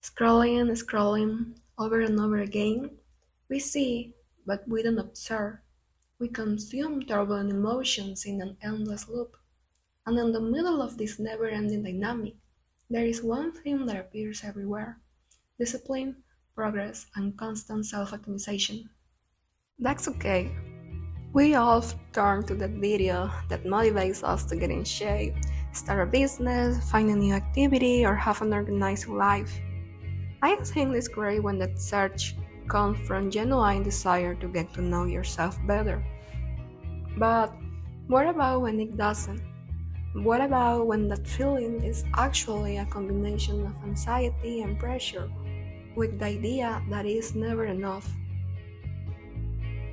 Scrolling over and over again, we see, but we don't observe. We consume turbulent emotions in an endless loop. And in the middle of this never ending dynamic, there is one theme that appears everywhere: discipline, progress, and constant self optimization. That's okay. We all turn to that video that motivates us to get in shape, start a business, find a new activity, or have an organized life. I think it's great when that search comes from genuine desire to get to know yourself better. But what about when it doesn't? What about when that feeling is actually a combination of anxiety and pressure, with the idea that it's never enough?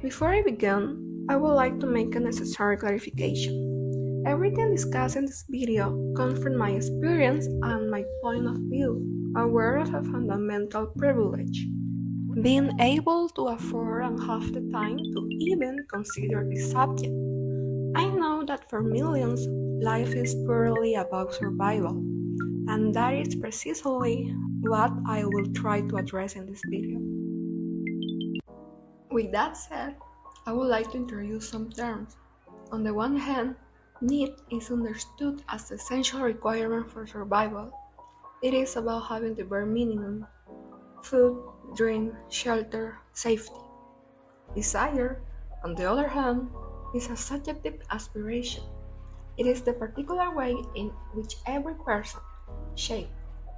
Before I begin, I would like to make a necessary clarification. Everything discussed in this video comes from my experience and my point of view, aware of a fundamental privilege: being able to afford and have the time to even consider this subject. I know that for millions, life is purely about survival, and that is precisely what I will try to address in this video. With that said, I would like to introduce some terms. On the one hand, need is understood as the essential requirement for survival. It is about having the bare minimum: food, drink, shelter, safety. Desire, on the other hand, is a subjective aspiration. It is the particular way in which every person, shaped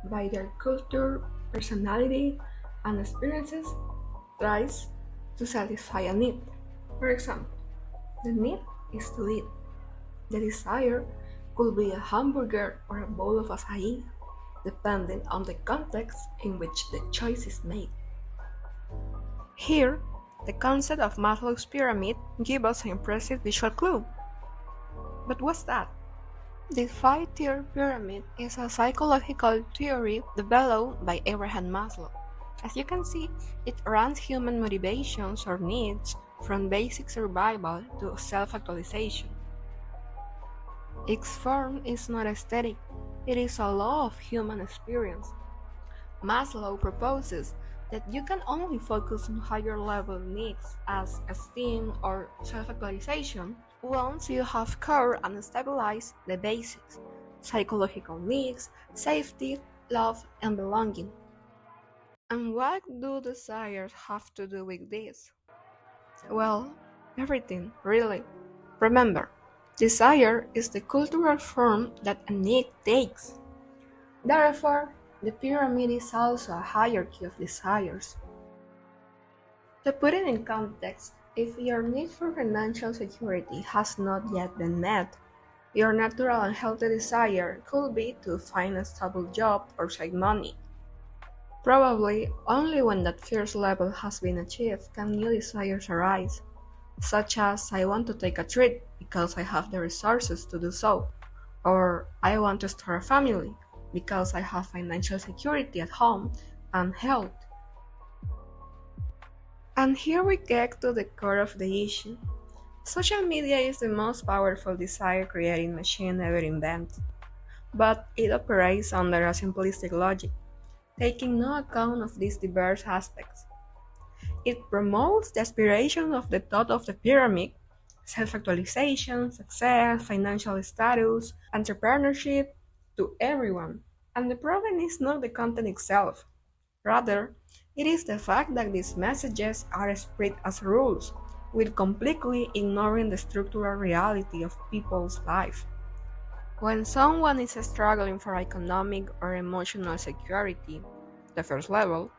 by their culture, personality, and experiences, tries to satisfy a need. For example, the need is to eat. The desire could be a hamburger or a bowl of acai, depending on the context in which the choice is made. Here, the concept of Maslow's pyramid gives us an impressive visual clue. But what's that? The five-tier pyramid is a psychological theory developed by Abraham Maslow. As you can see, it ranks human motivations or needs from basic survival to self-actualization. Its form is not aesthetic, it is a law of human experience. Maslow proposes that you can only focus on higher level needs as esteem or self-actualization once you have covered and stabilized the basics: psychological needs, safety, love, and belonging. And what do desires have to do with this? Well, everything, really. Remember, desire is the cultural form that a need takes. Therefore, the pyramid is also a hierarchy of desires. To put it in context, if your need for financial security has not yet been met, your natural and healthy desire could be to find a stable job or save money. Probably only when that first level has been achieved can new desires arise, such as I want to take a trip because I have the resources to do so, or I want to start a family because I have financial security at home and health. And here we get to the core of the issue. Social media is the most powerful desire-creating machine ever invented, but it operates under a simplistic logic, taking no account of these diverse aspects. It promotes the aspiration of the top of the pyramid: self-actualization, success, financial status, entrepreneurship, to everyone. And the problem is not the content itself. Rather, it is the fact that these messages are spread as rules, while completely ignoring the structural reality of people's life. When someone is struggling for economic or emotional security, the first level,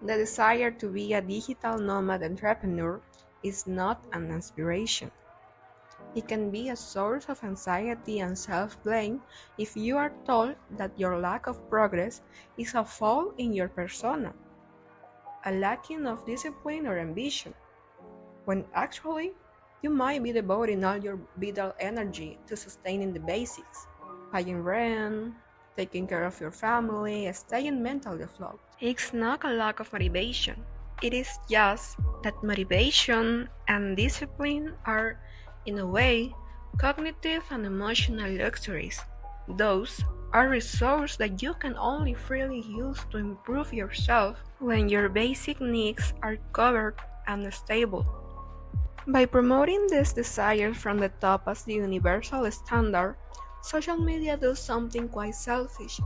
the desire to be a digital nomad entrepreneur is not an aspiration. It can be a source of anxiety and self-blame if you are told that your lack of progress is a fault in your persona, a lacking of discipline or ambition, when actually you might be devoting all your vital energy to sustaining the basics: paying rent, taking care of your family, staying mentally afloat. It's not a lack of motivation. It is just that motivation and discipline are, in a way, cognitive and emotional luxuries. Those a resource that you can only freely use to improve yourself when your basic needs are covered and stable. By promoting this desire from the top as the universal standard, social media does something quite selfish.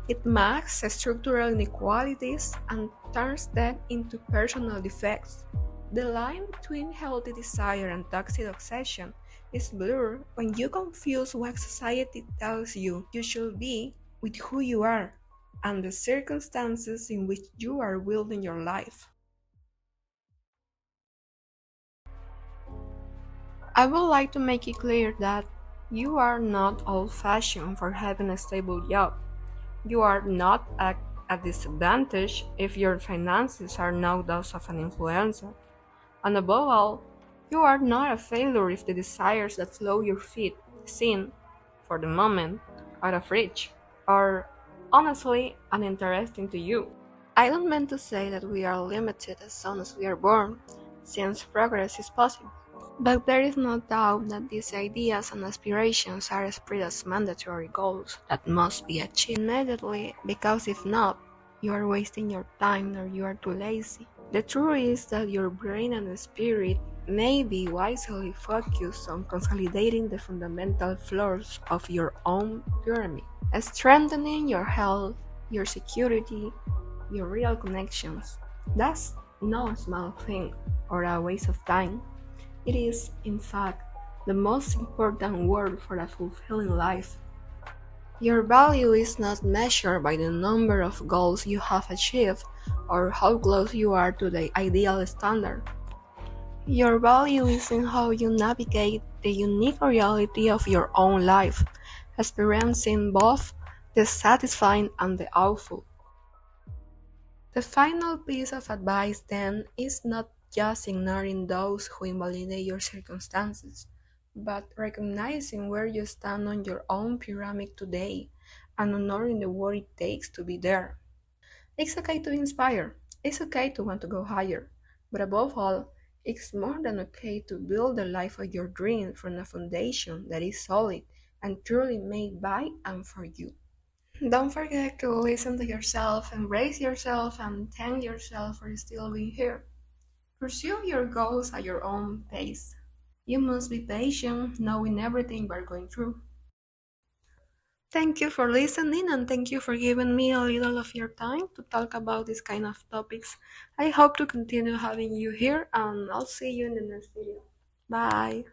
It masks structural inequalities and turns them into personal defects. The line between healthy desire and toxic obsession is blurred when you confuse what society tells you should be with who you are and the circumstances in which you are building your life. I would like to make it clear that you are not old fashioned for having a stable job. You are not at a disadvantage if your finances are now those of an influencer. And above all, you are not a failure if the desires that flow your feet seem, for the moment, out of reach, or honestly uninteresting to you. I don't mean to say that we are limited as soon as we are born, since progress is possible. But there is no doubt that these ideas and aspirations are spread as mandatory goals that must be achieved immediately, because if not, you are wasting your time or you are too lazy. The truth is that your brain and spirit may be wisely focused on consolidating the fundamental floors of your own pyramid, strengthening your health, your security, your real connections. That's no small thing or a waste of time. It is, in fact, the most important word for a fulfilling life. Your value is not measured by the number of goals you have achieved or how close you are to the ideal standard. Your value is in how you navigate the unique reality of your own life, experiencing both the satisfying and the awful. The final piece of advice, then, is not just ignoring those who invalidate your circumstances, but recognizing where you stand on your own pyramid today and honoring the work it takes to be there. It's okay to inspire, it's okay to want to go higher, but above all, it's more than okay to build the life of your dreams from a foundation that is solid and truly made by and for you. Don't forget to listen to yourself, embrace yourself, and thank yourself for still being here. Pursue your goals at your own pace. You must be patient, knowing everything we're going through. Thank you for listening and thank you for giving me a little of your time to talk about this kind of topics. I hope to continue having you here and I'll see you in the next video. Bye.